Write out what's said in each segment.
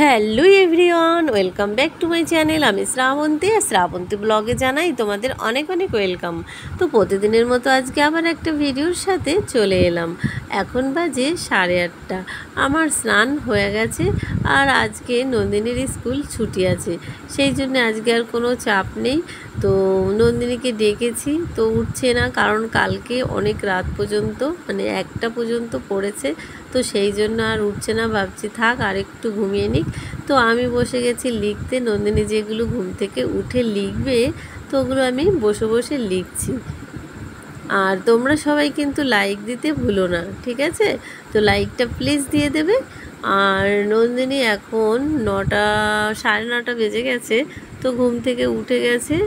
Hello everyone, welcome back to my channel. আমি শ্রাবন্তী ব্লগে জানাই তোমাদের অনেক অনেক ওয়েলকাম। তো প্রতিদিনের মতো আজকে আবার একটা ভিডিওর সাথে চলে এলাম। এখন বাজে 8:30। আমার স্নান হয়ে গেছে আর আজকে নন্দিনীর স্কুল ছুটি আছে, সেই জন্য আজকে আর কোনো চাপ নেই। তো নন্দিনীকে ডেকেছি, তো উঠছে না, কারণ কালকে অনেক রাত পর্যন্ত মানে 1টা পর্যন্ত পড়েছে, তো সেই জন্য আর উঠছে না। ভাবছি থাক আর একটু ঘুমিয়ে নিক। তো আমি বসে গেছি লিখতে। নন্দিনী যেগুলো ঘুম থেকে উঠে লিখবে, তো ওগুলো আমি বসে বসে লিখছি। আর তোমরা সবাই কিন্তু লাইক দিতে ভুলো না, ঠিক আছে? তো লাইকটা প্লিজ দিয়ে দেবে। আর নন্দিনী এখন 9টা 9:30 বেজে গেছে, তো ঘুম থেকে উঠে গেছে।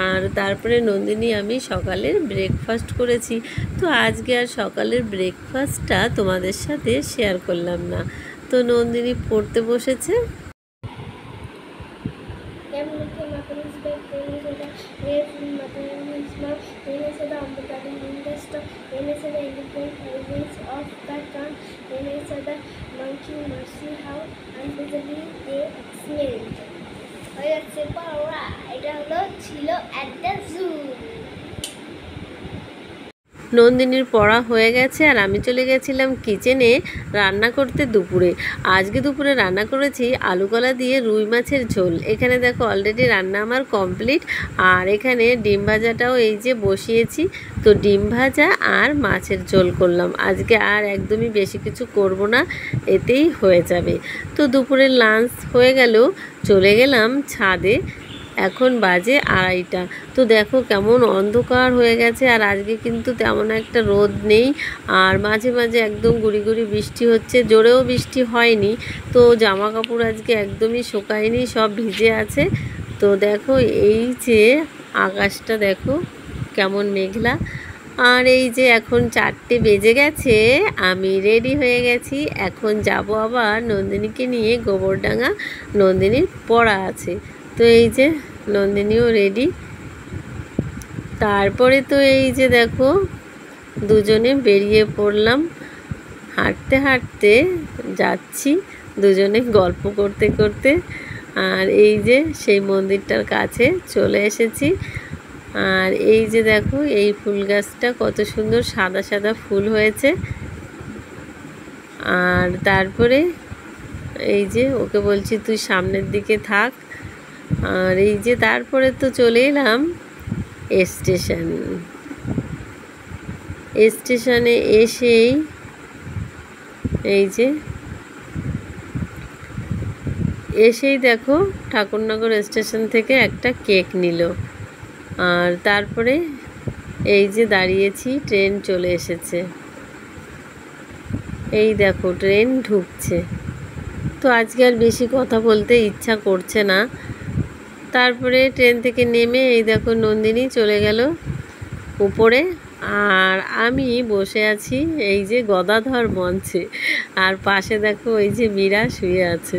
আর তারপরে নন্দিনী আমি সকালের ব্রেকফাস্ট করেছি। তো আজকে আর সকালের ব্রেকফাস্টটা তোমাদের সাথে শেয়ার করলাম না। তো নন্দিনী পড়তে বসেছে। এটা হলো ছিল একটা জু। নন্দিনীর পড়া হয়ে গেছে আর আমি চলে গেছিলাম কিচেনে রান্না করতে দুপুরে। আজকে দুপুরে রান্না করেছি আলু কলা দিয়ে রুই মাছের ঝোল। এখানে দেখো অলরেডি রান্না আমার কমপ্লিট। আর এখানে ডিম ভাজাটাও এই যে বসিয়েছি। তো ডিম ভাজা আর মাছের ঝোল করলাম আজকে, আর একদমই বেশি কিছু করব না, এতেই হয়ে যাবে। তো দুপুরের লাঞ্চ হয়ে গেল, চলে গেলাম ছাদে। এখন বাজে 2:30। তো দেখো কেমন অন্ধকার হয়ে গেছে, আর আজকে কিন্তু তেমন একটা রোদ নেই। আর মাঝে মাঝে একদম গুড়ি গুড়ি বৃষ্টি হচ্ছে, জোরেও বৃষ্টি হয়নি। তো জামা কাপড় আজকে একদমই শুকায়নি, সব ভিজে আছে। তো দেখো এই যে আকাশটা দেখো কেমন মেঘলা। আর এই যে এখন 4টে বেজে গেছে, আমি রেডি হয়ে গেছি। এখন যাব আবার নন্দিনীকে নিয়ে গোবরডাঙ্গা, নন্দিনীর পড়া আছে। তো এই যে নন্দিনীও রেডি। তারপরে তো এই যে দেখো দুজনে বেরিয়ে পড়লাম, হাঁটতে হাঁটতে যাচ্ছি, দুজনে গল্প করতে করতে। আর এই যে সেই মন্দিরটার কাছে চলে এসেছি। আর এই যে দেখো এই ফুল গাছটা কত সুন্দর সাদা সাদা ফুল হয়েছে। আর তারপরে এই যে ওকে বলছি তুই সামনের দিকে থাক। আর এই যে তারপরে তো চলে এলাম স্টেশনে এসেই এই যে দেখো ঠাকুরনগর স্টেশন থেকে একটা কেক নিল। আর তারপরে এই যে দাঁড়িয়েছি, ট্রেন চলে এসেছে। এই দেখো ট্রেন ঢুকছে। তো আজকে আর বেশি কথা বলতে ইচ্ছা করছে না। তারপরে ট্রেন থেকে নেমে এই দেখো নন্দিনী চলে গেল উপরে, আর আমি বসে আছি এই যে গদাধর মঞ্চে। আর পাশে দেখো এই যে মীরা শুয়ে আছে।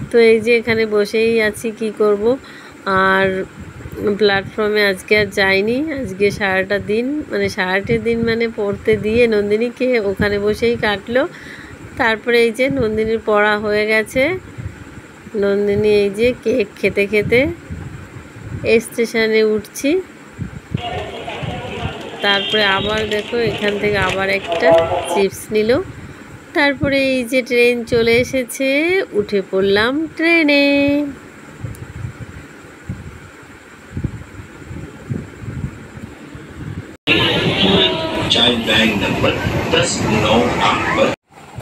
তো এই যে এখানে বসেই আছি, কি করব। আর প্ল্যাটফর্মে আজকে আর যাইনি। আজকে সারাটা দিন মানে পড়তে দিয়ে নন্দিনীকে ওখানে বসেই কাটলো। তারপরে এই যে নন্দিনীর পড়া হয়ে গেছে। নন্দিনী এই যে কেক খেতে খেতে স্টেশনে উঠছি। তারপরে আবার দেখো এখান থেকে আবার একটা চিপস নিল। তারপরে এই যে ট্রেন চলে এসেছে, উঠে পড়লাম ট্রেনে।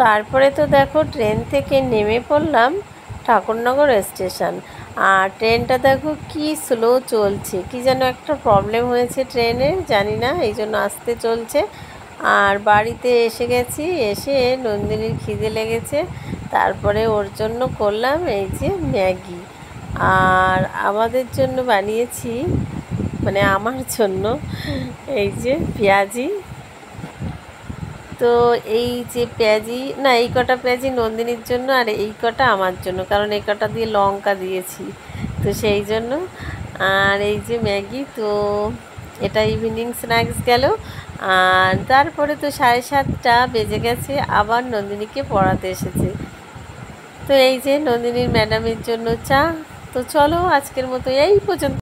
তারপরে তো দেখো ট্রেন থেকে নেমে পড়লাম ঠাকুরনগর স্টেশন। আর ট্রেনটা দেখো কি স্লো চলছে, কি যেন একটা প্রবলেম হয়েছে ট্রেনে, জানি না, এই জন্য আস্তে চলছে। আর বাড়িতে এসে গেছি, এসে নন্দিনীর খিদে লেগেছে। তারপরে ওর জন্য করলাম এই যে ম্যাগি। আর আমাদের জন্য বানিয়েছি, মানে আমার জন্য এই যে পেঁয়াজি। তো এই যে পেঁয়াজি না, এই কটা পেঁয়াজি নন্দিনীর জন্য আর এই কটা আমার জন্য, কারণ এই কটা দিয়ে লঙ্কা দিয়েছি, তো সেই জন্য। আর এই যে ম্যাগি, তো এটা ইভিনিং স্ন্যাক্স গেল। আর তারপরে তো 7:30 বেজে গেছে, আবার নন্দিনীকে পড়াতে এসেছে। তো তো এই যে নন্দিনীর ম্যাডামের জন্য চা। তো চলো আজকের মতো এই পর্যন্ত